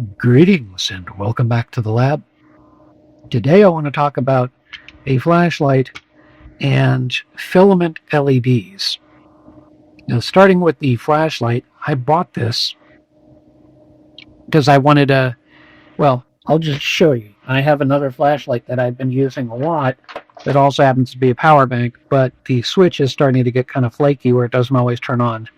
Greetings and welcome back to the lab. Today I want to talk about a flashlight and filament LEDs. Now, starting with the flashlight, I bought this because I wanted I'll just show you. I have another flashlight that I've been using a lot that also happens to be a power bank, but the switch is starting to get kind of flaky where it doesn't always turn on.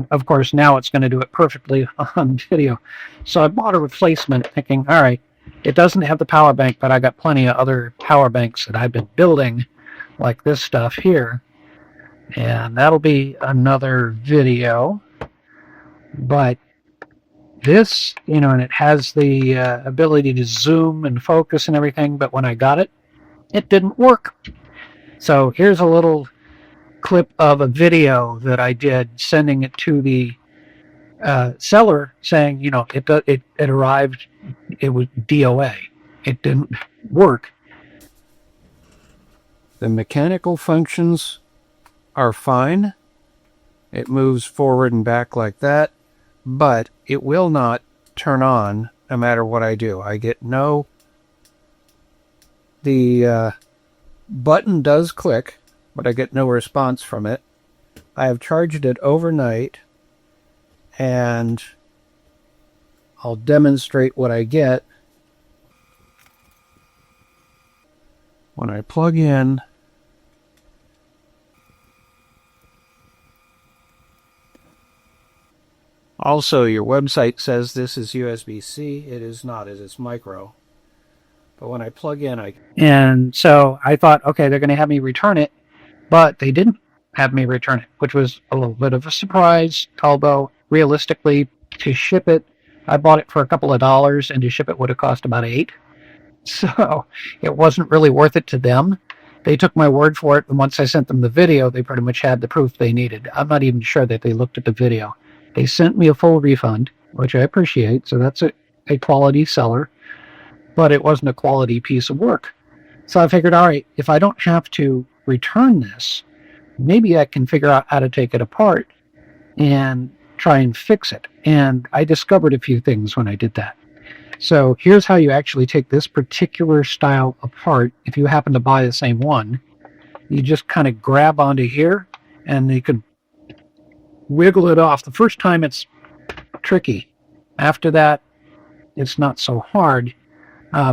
Of course, now it's going to do it perfectly on video. So I bought a replacement thinking, all right, it doesn't have the power bank, but I got plenty of other power banks that I've been building, like this stuff here. And that'll be another video. But this, and it has the ability to zoom and focus and everything, but when I got it, it didn't work. So here's a little clip of a video that I did sending it to the seller saying, it arrived, it was DOA. It didn't work. The mechanical functions are fine. It moves forward and back like that, but it will not turn on no matter what I do. I get no... The button does click, but I get no response from it. I have charged it overnight, and I'll demonstrate what I get. When I plug in, also your website says this is USB-C. It is not, it is micro. But when I plug in, And so I thought, okay, they're going to have me return it, but they didn't have me return it, which was a little bit of a surprise, although realistically, to ship it, I bought it for a couple of dollars, and to ship it would have cost about $8. So it wasn't really worth it to them. They took my word for it, and once I sent them the video, they pretty much had the proof they needed. I'm not even sure that they looked at the video. They sent me a full refund, which I appreciate, so that's a quality seller, but it wasn't a quality piece of work. So I figured, all right, if I don't have to return this, maybe I can figure out how to take it apart and try and fix it. And I discovered a few things when I did that. So here's how you actually take this particular style apart. If you happen to buy the same one, you just kind of grab onto here and you can wiggle it off. The first time it's tricky. After that, it's not so hard.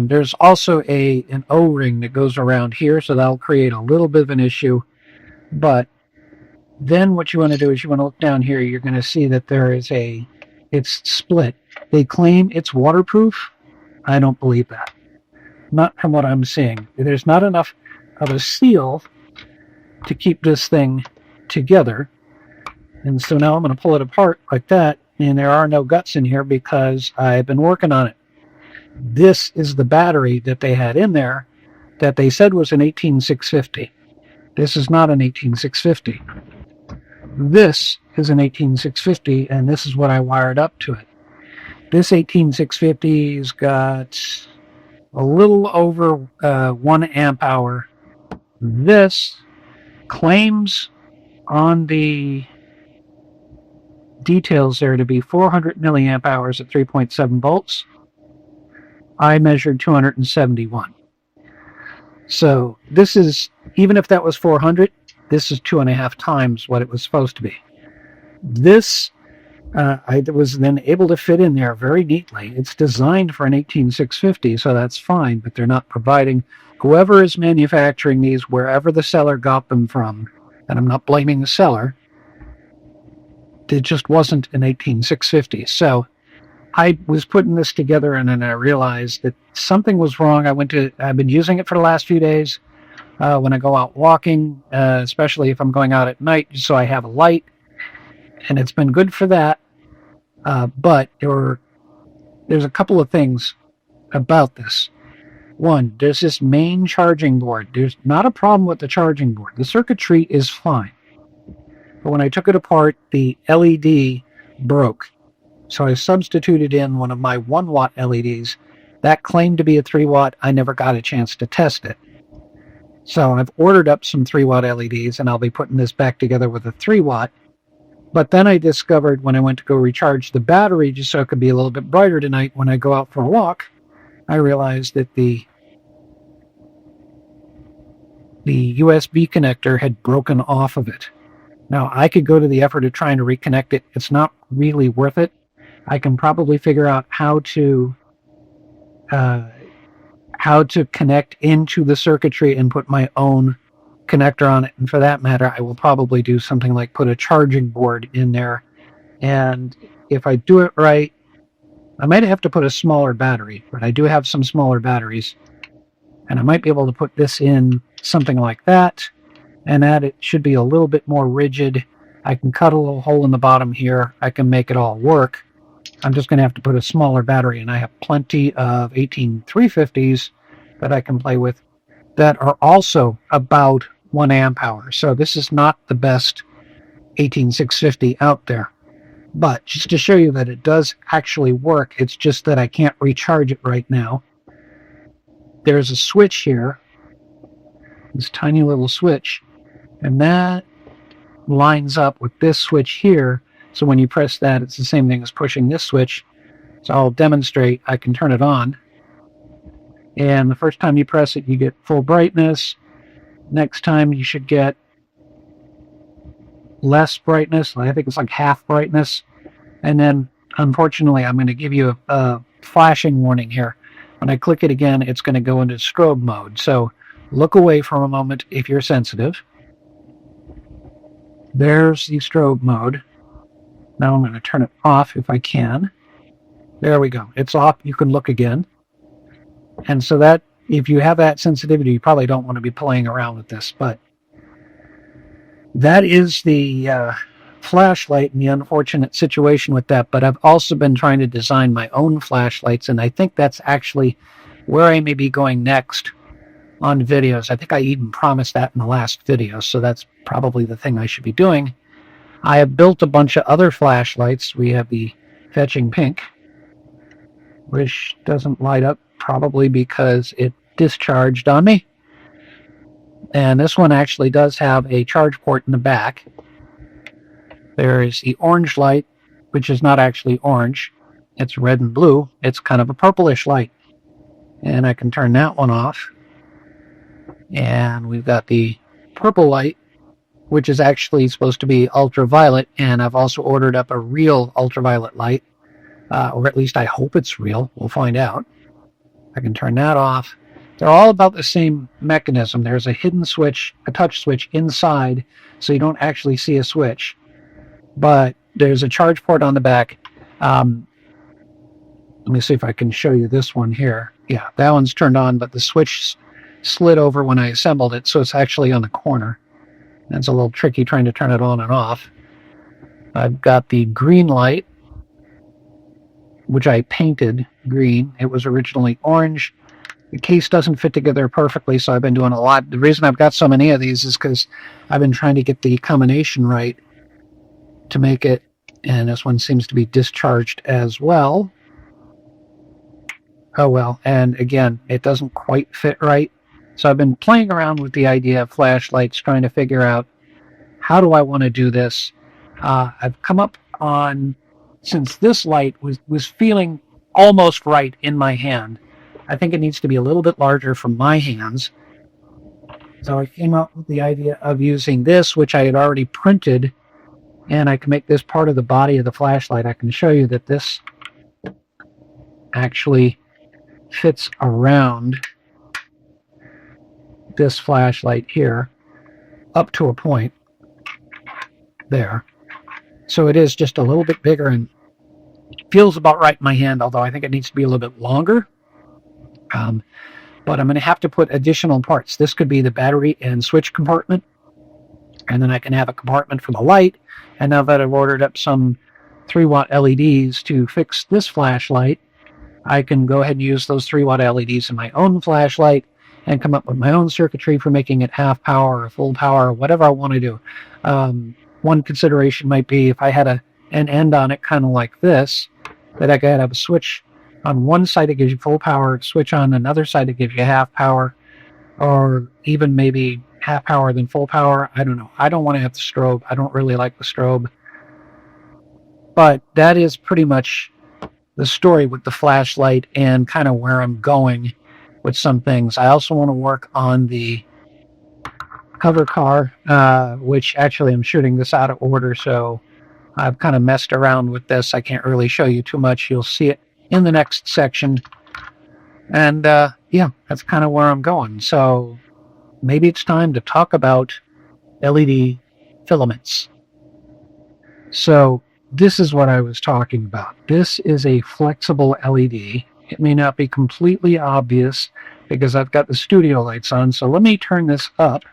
There's also an O-ring that goes around here, so that'll create a little bit of an issue. But then what you want to do is you want to look down here. You're going to see that it's split. They claim it's waterproof. I don't believe that. Not from what I'm seeing. There's not enough of a seal to keep this thing together. And so now I'm going to pull it apart like that, and there are no guts in here because I've been working on it. This is the battery that they had in there that they said was an 18650. This is not an 18650. This is an 18650, and this is what I wired up to it. This 18650's got a little over 1 amp hour. This claims on the details there to be 400 milliamp hours at 3.7 volts. I measured 271. So this is, even if that was 400, this is 2.5 times what it was supposed to be. This, I was then able to fit in there very neatly. It's designed for an 18650, so that's fine, but they're not providing. Whoever is manufacturing these, wherever the seller got them from, and I'm not blaming the seller, it just wasn't an 18650. So I was putting this together, and then I realized that something was wrong. I've been using it for the last few days when I go out walking, especially if I'm going out at night, so I have a light, and it's been good for that. But there's a couple of things about this. One, there's this main charging board. There's not a problem with the charging board. The circuitry is fine. But when I took it apart, the LED broke. So I substituted in one of my 1-watt LEDs. That claimed to be a 3-watt. I never got a chance to test it. So I've ordered up some 3-watt LEDs, and I'll be putting this back together with a 3-watt. But then I discovered when I went to go recharge the battery just so it could be a little bit brighter tonight when I go out for a walk, I realized that the USB connector had broken off of it. Now, I could go to the effort of trying to reconnect it. It's not really worth it. I can probably figure out how to connect into the circuitry and put my own connector on it. And for that matter, I will probably do something like put a charging board in there. And if I do it right, I might have to put a smaller battery, but I do have some smaller batteries. And I might be able to put this in something like that. And that it should be a little bit more rigid. I can cut a little hole in the bottom here. I can make it all work. I'm just going to have to put a smaller battery, and I have plenty of 18350s that I can play with that are also about 1 amp hour. So this is not the best 18650 out there. But just to show you that it does actually work, it's just that I can't recharge it right now. There's a switch here, this tiny little switch, and that lines up with this switch here. So when you press that, it's the same thing as pushing this switch. So I'll demonstrate. I can turn it on. And the first time you press it, you get full brightness. Next time you should get less brightness. I think it's like half brightness. And then, unfortunately, I'm going to give you a flashing warning here. When I click it again, it's going to go into strobe mode. So look away for a moment if you're sensitive. There's the strobe mode. Now I'm going to turn it off if I can. There we go. It's off. You can look again. And so that, if you have that sensitivity, you probably don't want to be playing around with this. But that is the flashlight and the unfortunate situation with that. But I've also been trying to design my own flashlights, and I think that's actually where I may be going next on videos. I think I even promised that in the last video, so that's probably the thing I should be doing. I have built a bunch of other flashlights. We have the Fetching Pink, which doesn't light up, probably because it discharged on me. And this one actually does have a charge port in the back. There is the orange light, which is not actually orange. It's red and blue. It's kind of a purplish light. And I can turn that one off. And we've got the purple light, which is actually supposed to be ultraviolet, and I've also ordered up a real ultraviolet light, or at least I hope it's real. We'll find out. I can turn that off. They're all about the same mechanism. There's a hidden switch, a touch switch inside, so you don't actually see a switch, but there's a charge port on the back. Let me see if I can show you this one here. Yeah, that one's turned on, but the switch slid over when I assembled it, so it's actually on the corner. That's a little tricky trying to turn it on and off. I've got the green light, which I painted green. It was originally orange. The case doesn't fit together perfectly, so I've been doing a lot. The reason I've got so many of these is because I've been trying to get the combination right to make it, and this one seems to be discharged as well. Oh well, and again, it doesn't quite fit right. So I've been playing around with the idea of flashlights, trying to figure out how do I want to do this. I've come up on, since this light was feeling almost right in my hand, I think it needs to be a little bit larger for my hands. So I came up with the idea of using this, which I had already printed, and I can make this part of the body of the flashlight. I can show you that this actually fits around this flashlight here up to a point there. So it is just a little bit bigger and feels about right in my hand, although I think it needs to be a little bit longer. But I'm going to have to put additional parts. This could be the battery and switch compartment, and then I can have a compartment for the light. And now that I've ordered up some 3-watt LEDs to fix this flashlight, I can go ahead and use those 3-watt LEDs in my own flashlight and come up with my own circuitry for making it half power or full power or whatever I want to do. One consideration might be if I had an end on it kind of like this, that I could have a switch on one side that gives you full power, switch on another side that gives you half power, or even maybe half power then full power. I don't know. I don't want to have the strobe. I don't really like the strobe. But that is pretty much the story with the flashlight and kind of where I'm going with some things. I also want to work on the cover car, which actually I'm shooting this out of order, so I've kind of messed around with this. I can't really show you too much. You'll see it in the next section. And yeah, that's kind of where I'm going. So maybe it's time to talk about LED filaments. So this is what I was talking about. This is a flexible LED. It may not be completely obvious because I've got the studio lights on. So let me turn this up.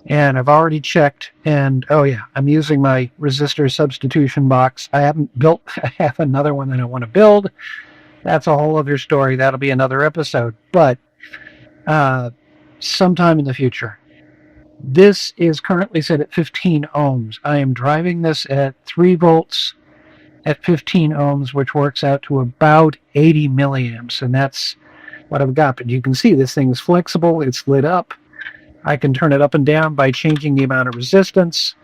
And I've already checked, and oh yeah, I'm using my resistor substitution box. I haven't built, I have another one that I want to build. That's a whole other story. That'll be another episode. But sometime in the future. This is currently set at 15 ohms. I am driving this at 3 volts at 15 ohms, which works out to about 80 milliamps, and that's what I've got. But you can see this thing is flexible. It's lit up. I can turn it up and down by changing the amount of resistance.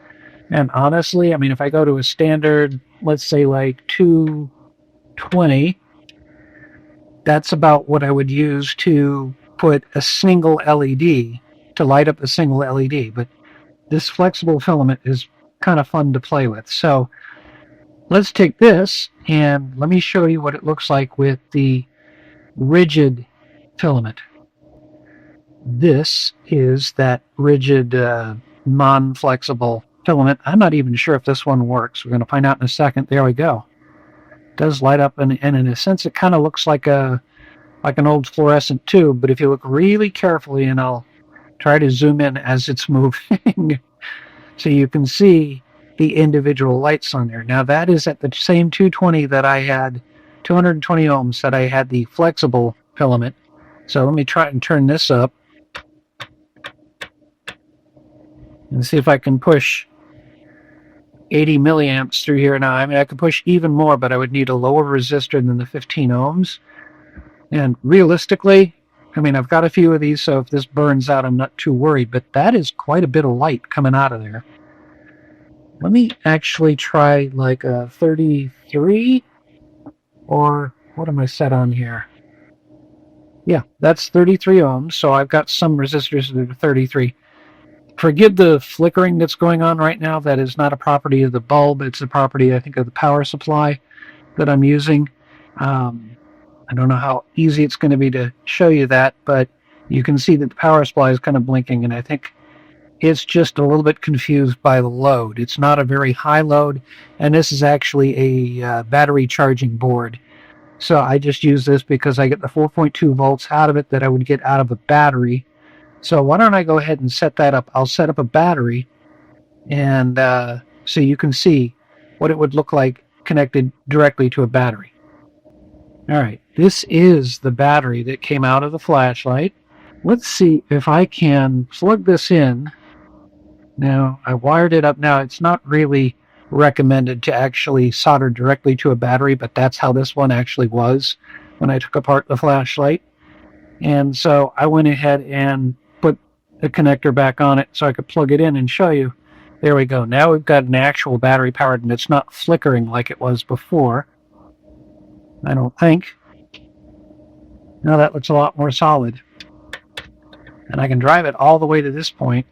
And honestly, I mean, if I go to a standard, let's say like 220, that's about what I would use to put a single LED, to light up a single LED. But this flexible filament is kind of fun to play with. So let's take this and let me show you what it looks like with the rigid filament. This is that rigid, non-flexible filament. I'm not even sure if this one works. We're going to find out in a second. There we go. It does light up, and in a sense, it kind of looks like an old fluorescent tube. But if you look really carefully, and I'll try to zoom in as it's moving, so you can see the individual lights on there. Now that is at the same 220 that I had, 220 ohms that I had the flexible filament. So let me try and turn this up and see if I can push 80 milliamps through here now. I mean, I could push even more, but I would need a lower resistor than the 15 ohms. And realistically, I mean, I've got a few of these, so if this burns out, I'm not too worried. But that is quite a bit of light coming out of there. Let me actually try like a 33, or what am I set on here? Yeah, that's 33 ohms, so I've got some resistors that are 33. Forgive the flickering that's going on right now. That is not a property of the bulb. It's a property, I think, of the power supply that I'm using. I don't know how easy it's going to be to show you that, but you can see that the power supply is kind of blinking, and I think it's just a little bit confused by the load. It's not a very high load, and this is actually a battery charging board. So I just use this because I get the 4.2 volts out of it that I would get out of a battery. So why don't I go ahead and set that up? I'll set up a battery, and so you can see what it would look like connected directly to a battery. All right, this is the battery that came out of the flashlight. Let's see if I can plug this in. Now, I wired it up. Now, it's not really recommended to actually solder directly to a battery, but that's how this one actually was when I took apart the flashlight. And so I went ahead and put the connector back on it so I could plug it in and show you. There we go. Now we've got an actual battery powered, and it's not flickering like it was before, I don't think. Now that looks a lot more solid. And I can drive it all the way to this point.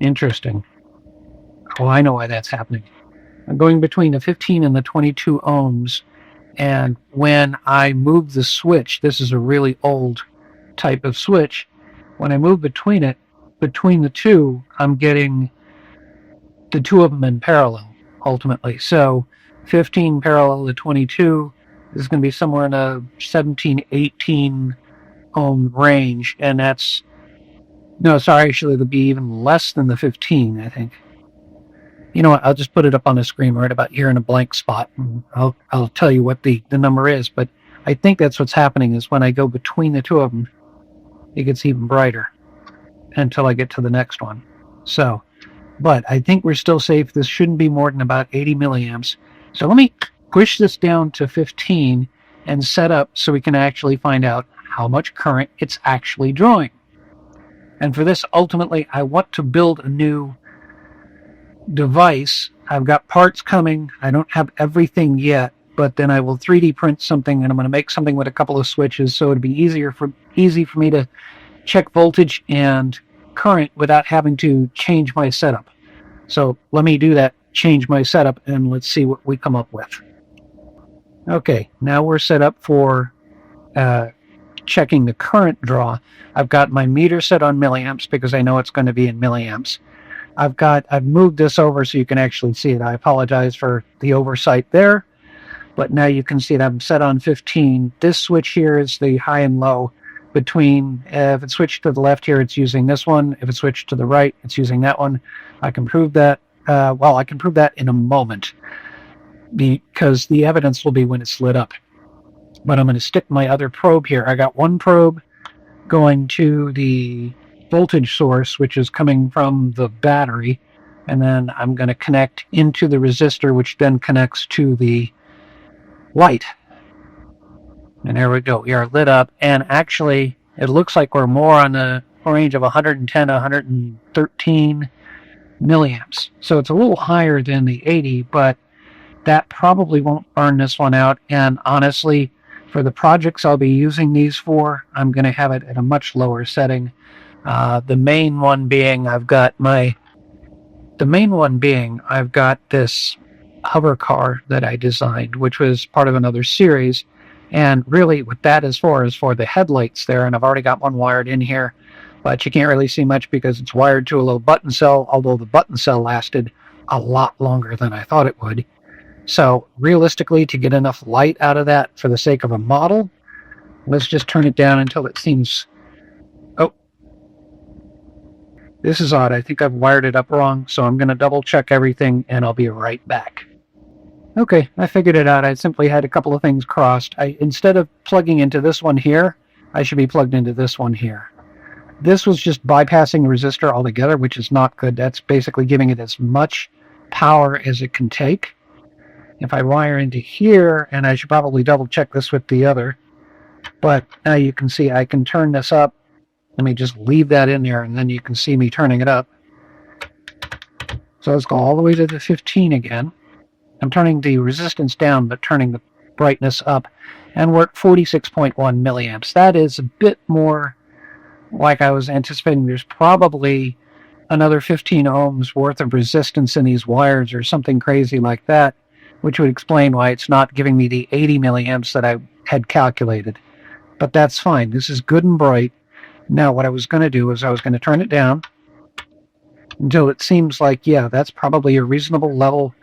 Interesting. Oh, I know why that's happening. I'm going between the 15 and the 22 ohms, and when I move the switch, this is a really old type of switch, when I move between the two, I'm getting the two of them in parallel, ultimately. So 15 parallel to 22 is going to be somewhere in a 17, 18 ohm range, and that's, no, sorry, actually it'll be even less than the 15, I think. You know what, I'll just put it up on the screen right about here in a blank spot, and I'll tell you what the number is, but I think that's what's happening is when I go between the two of them, it gets even brighter until I get to the next one. So, but I think we're still safe. This shouldn't be more than about 80 milliamps. So let me push this down to 15 and set up so we can actually find out how much current it's actually drawing. And for this, ultimately, I want to build a new device. I've got parts coming. I don't have everything yet, but then I will 3D print something, and I'm going to make something with a couple of switches, so it'd be easy for me to check voltage and current without having to change my setup. So let me do that, change my setup, and let's see what we come up with. Okay, now we're set up for checking the current draw. I've got my meter set on milliamps because I know it's going to be in milliamps. I've moved this over so you can actually see it. I apologize for the oversight there, but now you can see that I'm set on 15. This switch here is the high and low between, if it's switched to the left here, it's using this one. If it's switched to the right, it's using that one. I can prove that, I can prove that in a moment because the evidence will be when it's lit up. But I'm going to stick my other probe here. I got one probe going to the voltage source, which is coming from the battery, and then I'm going to connect into the resistor, which then connects to the light. And there we go. We are lit up, and actually it looks like we're more on the range of 110 to 113 milliamps. So it's a little higher than the 80, but that probably won't burn this one out. And honestly, for the projects I'll be using these for, I'm going to have it at a much lower setting. The main one being I've got this hover car that I designed, which was part of another series. And really what that is for the headlights there. And I've already got one wired in here, but you can't really see much because it's wired to a little button cell, although the button cell lasted a lot longer than I thought it would. So realistically, to get enough light out of that for the sake of a model, let's just turn it down until it seems... Oh, this is odd. I think I've wired it up wrong, so I'm going to double check everything and I'll be right back. Okay, I figured it out. I simply had a couple of things crossed. Instead of plugging into this one here, I should be plugged into this one here. This was just bypassing the resistor altogether, which is not good. That's basically giving it as much power as it can take. If I wire into here, and I should probably double check this with the other, but now you can see I can turn this up. Let me just leave that in there, and then you can see me turning it up. So let's go all the way to the 15 again. I'm turning the resistance down, but turning the brightness up, and we're at 46.1 milliamps. That is a bit more like I was anticipating. There's probably another 15 ohms worth of resistance in these wires or something crazy like that, which would explain why it's not giving me the 80 milliamps that I had calculated. But that's fine. This is good and bright. Now what I was going to do is I was going to turn it down until it seems like, yeah, that's probably a reasonable level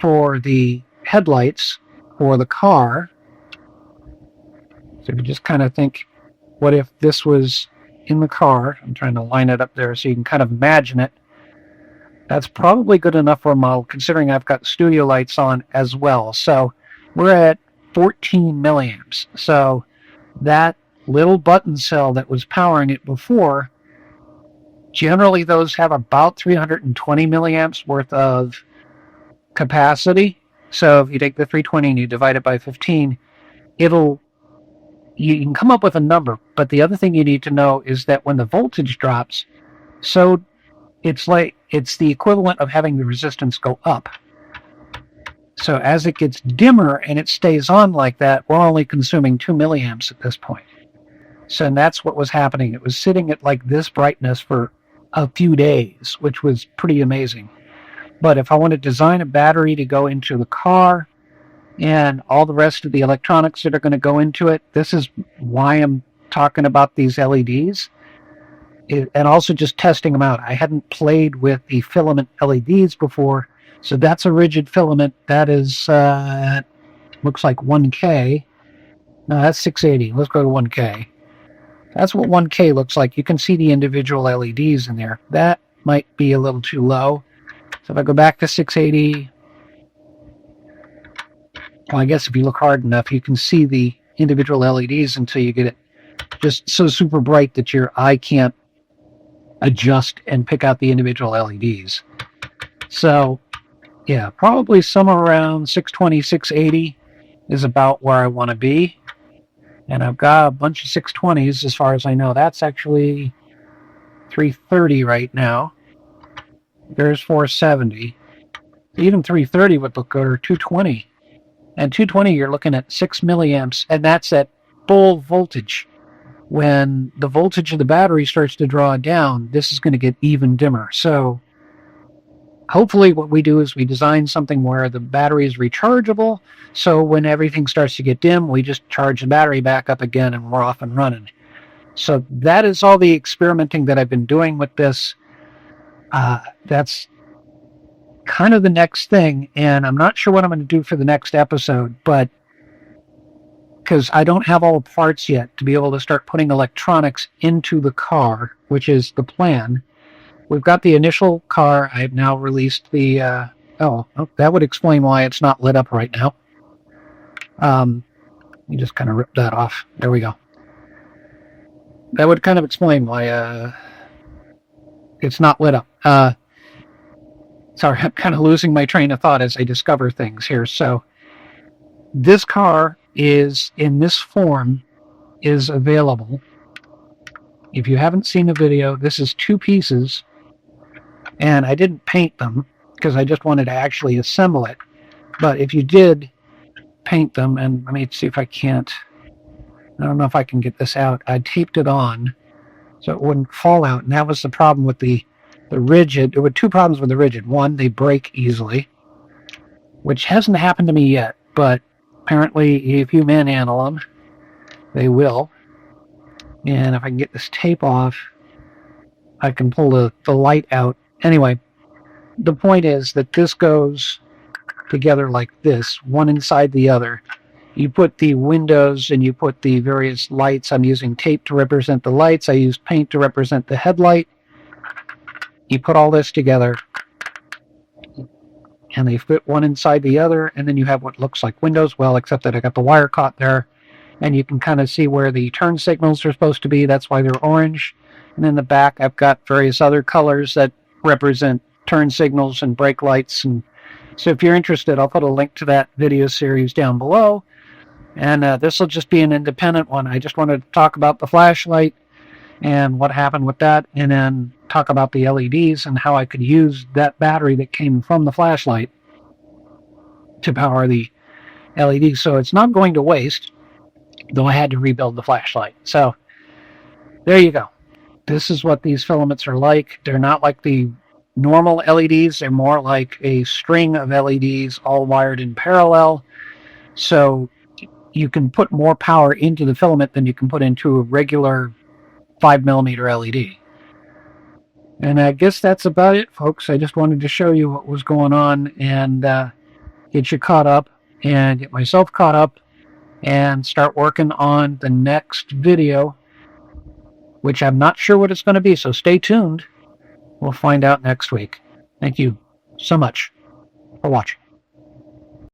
for the headlights for the car. So if you just kind of think, what if this was in the car? I'm trying to line it up there so you can kind of imagine it. That's probably good enough for a model, considering I've got studio lights on as well. So we're at 14 milliamps. So that little button cell that was powering it before, generally those have about 320 milliamps worth of capacity. So if you take the 320 and you divide it by 15, you can come up with a number. But the other thing you need to know is that when the voltage drops, so it's the equivalent of having the resistance go up. So as it gets dimmer and it stays on like that, we're only consuming 2 milliamps at this point. So that's what was happening. It was sitting at like this brightness for a few days, which was pretty amazing. But if I want to design a battery to go into the car and all the rest of the electronics that are going to go into it, this is why I'm talking about these LEDs. And also just testing them out. I hadn't played with the filament LEDs before, so that's a rigid filament. That is, looks like 1K. No, that's 680. Let's go to 1K. That's what 1K looks like. You can see the individual LEDs in there. That might be a little too low. So if I go back to 680, well, I guess if you look hard enough, you can see the individual LEDs until you get it just so super bright that your eye can't adjust and pick out the individual LEDs. So, yeah, probably somewhere around 620, 680 is about where I want to be. And I've got a bunch of 620s as far as I know. That's actually 330 right now. There's 470. Even 330 would look good, or 220. And 220, you're looking at 6 milliamps, and that's at full voltage. When the voltage of the battery starts to draw down, this is going to get even dimmer. So hopefully what we do is we design something where the battery is rechargeable, so when everything starts to get dim, we just charge the battery back up again and we're off and running. So that is all the experimenting that I've been doing with this. That's kind of the next thing, and I'm not sure what I'm going to do for the next episode, but because I don't have all the parts yet to be able to start putting electronics into the car, which is the plan. We've got the initial car. I've now released the... that would explain why it's not lit up right now. You just kind of rip that off. There we go. That would kind of explain why it's not lit up. Sorry, I'm kind of losing my train of thought as I discover things here. So this car is in this form is available. If you haven't seen the video, this is 2 pieces, and I didn't paint them because I just wanted to actually assemble it. But if you did paint them, and let me see if I can't, I don't know if I can get this out. I taped it on so it wouldn't fall out, and that was the problem with the rigid. There were 2 problems with the rigid. One, they break easily, which hasn't happened to me yet, but apparently if you manhandle them, they will. And if I can get this tape off, I can pull the light out. Anyway, the point is that this goes together like this, one inside the other. You put the windows and you put the various lights. I'm using tape to represent the lights. I used paint to represent the headlight. You put all this together, and they fit one inside the other, and then you have what looks like windows, well, except that I got the wire caught there, and you can kind of see where the turn signals are supposed to be. That's why they're orange. And in the back, I've got various other colors that represent turn signals and brake lights. And so if you're interested, I'll put a link to that video series down below. And this will just be an independent one. I just wanted to talk about the flashlight and what happened with that, and then talk about the LEDs and how I could use that battery that came from the flashlight to power the LEDs. So it's not going to waste, though I had to rebuild the flashlight. So there you go. This is what these filaments are like. They're not like the normal LEDs. They're more like a string of LEDs all wired in parallel. So you can put more power into the filament than you can put into a regular 5mm LED. And I guess that's about it, folks. I just wanted to show you what was going on and get you caught up and get myself caught up and start working on the next video, which I'm not sure what it's going to be, so stay tuned. We'll find out next week. Thank you so much for watching.